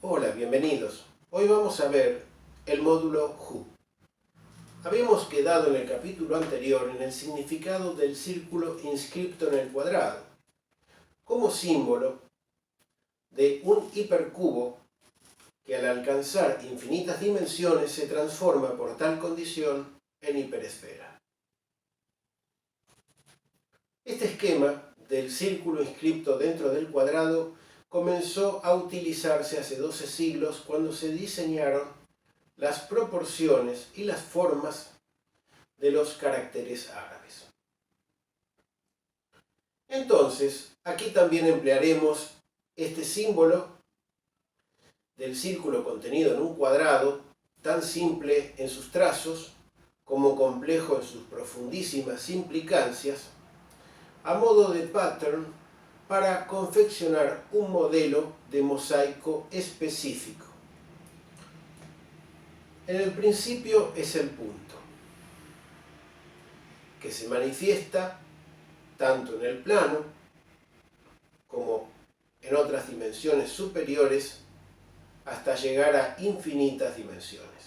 Hola, bienvenidos. Hoy vamos a ver el módulo Who. Habíamos quedado en el capítulo anterior en el significado del círculo inscripto en el cuadrado, como símbolo de un hipercubo que al alcanzar infinitas dimensiones se transforma por tal condición en hiperesfera. Este esquema del círculo inscripto dentro del cuadrado comenzó a utilizarse hace 12 siglos cuando se diseñaron las proporciones y las formas de los caracteres árabes. Entonces, aquí también emplearemos este símbolo del círculo contenido en un cuadrado, tan simple en sus trazos como complejo en sus profundísimas implicancias, a modo de pattern para confeccionar un modelo de mosaico específico. En el principio es el punto, que se manifiesta tanto en el plano como en otras dimensiones superiores hasta llegar a infinitas dimensiones.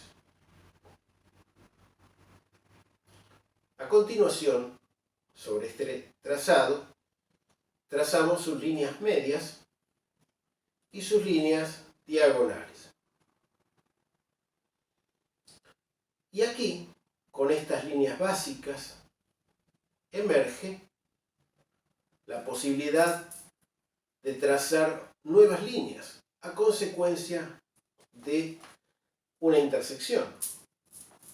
A continuación, sobre este trazado, trazamos sus líneas medias y sus líneas diagonales. Y aquí, con estas líneas básicas, emerge la posibilidad de trazar nuevas líneas a consecuencia de una intersección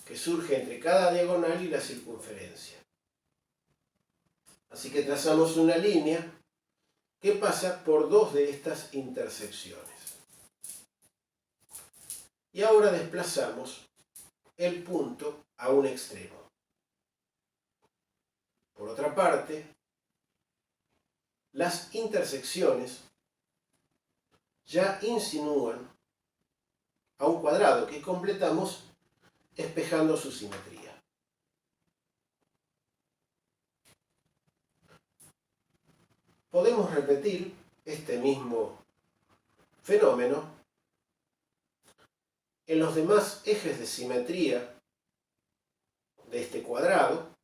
que surge entre cada diagonal y la circunferencia. Así que trazamos una línea que pasa por dos de estas intersecciones. Y ahora desplazamos el punto a un extremo. Por otra parte, las intersecciones ya insinúan a un cuadrado que completamos espejando su simetría. Podemos repetir este mismo fenómeno en los demás ejes de simetría de este cuadrado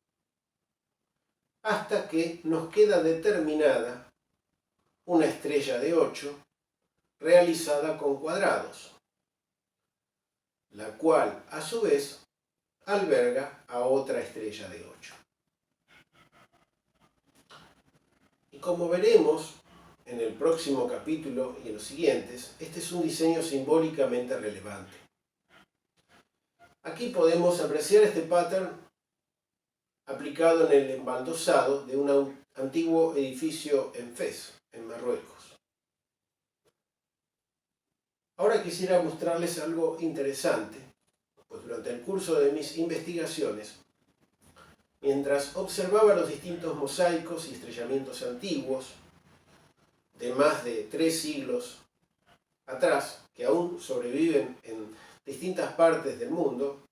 hasta que nos queda determinada una estrella de 8 realizada con cuadrados, la cual a su vez alberga a otra estrella de 8. Y como veremos en el próximo capítulo y en los siguientes, este es un diseño simbólicamente relevante. Aquí podemos apreciar este pattern aplicado en el embaldosado de un antiguo edificio en Fez, en Marruecos. Ahora quisiera mostrarles algo interesante, pues durante el curso de mis investigaciones, mientras observaba los distintos mosaicos y estrellamientos antiguos de más de 3 siglos atrás, que aún sobreviven en distintas partes del mundo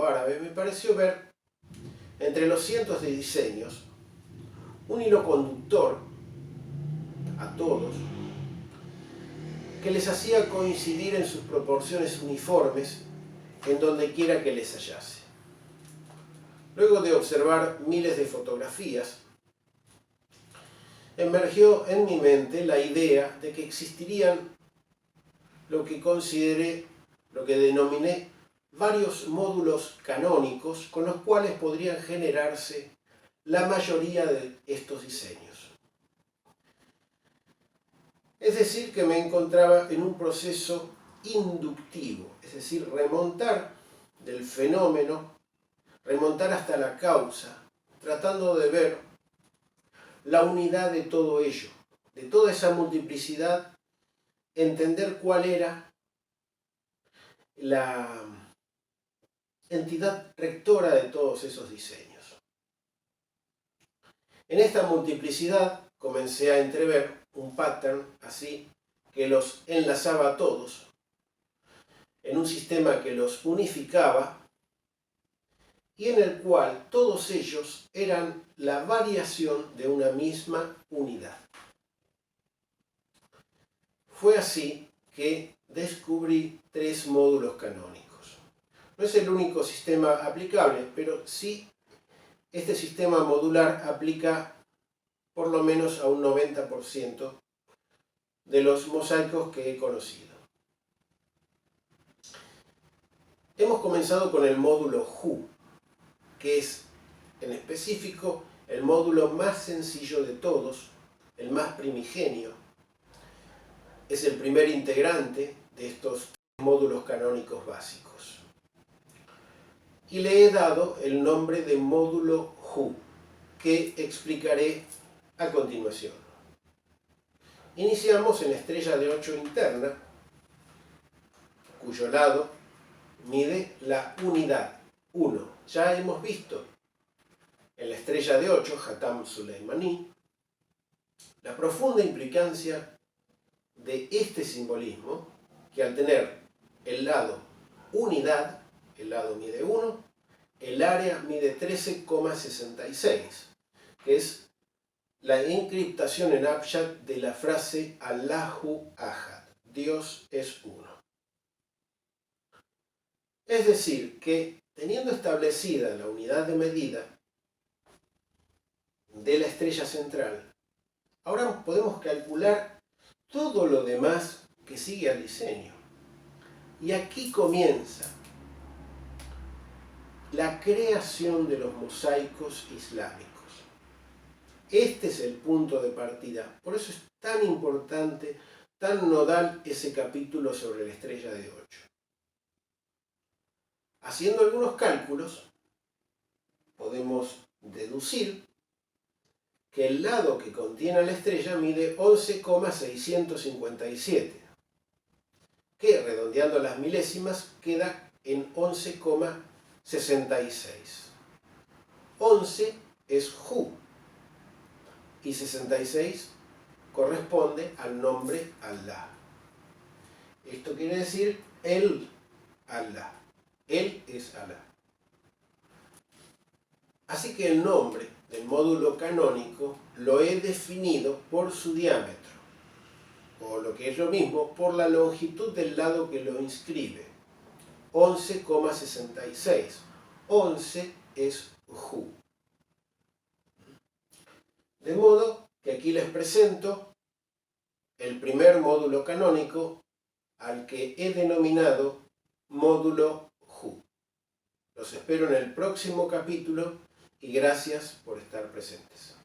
árabe, me pareció ver entre los cientos de diseños un hilo conductor a todos que les hacía coincidir en sus proporciones uniformes en donde quiera que les hallase. Luego de observar miles de fotografías, emergió en mi mente la idea de que existirían lo que denominé varios módulos canónicos con los cuales podrían generarse la mayoría de estos diseños. Es decir, que me encontraba en un proceso inductivo, es decir, remontar del fenómeno, remontar hasta la causa, tratando de ver la unidad de todo ello, de toda esa multiplicidad, entender cuál era la entidad rectora de todos esos diseños. En esta multiplicidad comencé a entrever un pattern así que los enlazaba a todos en un sistema que los unificaba y en el cual todos ellos eran la variación de una misma unidad. Fue así que descubrí 3 módulos canónicos. No es el único sistema aplicable, pero sí este sistema modular aplica por lo menos a un 90% de los mosaicos que he conocido. Hemos comenzado con el módulo Hu, que es en específico el módulo más sencillo de todos, el más primigenio. Es el primer integrante de estos módulos canónicos básicos. Y le he dado el nombre de módulo Hu, que explicaré a continuación. Iniciamos en la estrella de 8 interna, cuyo lado mide la unidad, 1. Ya hemos visto en la estrella de 8, Hatam Suleimani, la profunda implicancia de este simbolismo, que al tener el lado unidad, el lado mide 1, el área mide 13,66, que es la encriptación en Abjad de la frase Allahu Ahad, Dios es uno. Es decir, que teniendo establecida la unidad de medida de la estrella central, ahora podemos calcular todo lo demás que sigue al diseño. Y aquí comienza la creación de los mosaicos islámicos. Este es el punto de partida. Por eso es tan importante, tan nodal ese capítulo sobre la estrella de 8. Haciendo algunos cálculos, podemos deducir que el lado que contiene la estrella mide 11,657, que redondeando las milésimas queda en 11,66. 11 es Hu y 66 corresponde al nombre Allah. Esto quiere decir el Allah. Él es Allah. Así que el nombre del módulo canónico lo he definido por su diámetro, o lo que es lo mismo, por la longitud del lado que lo inscribe, 11,66. 11 es Hu. De modo que aquí les presento el primer módulo canónico, al que he denominado módulo Hu. Los espero en el próximo capítulo y gracias por estar presentes.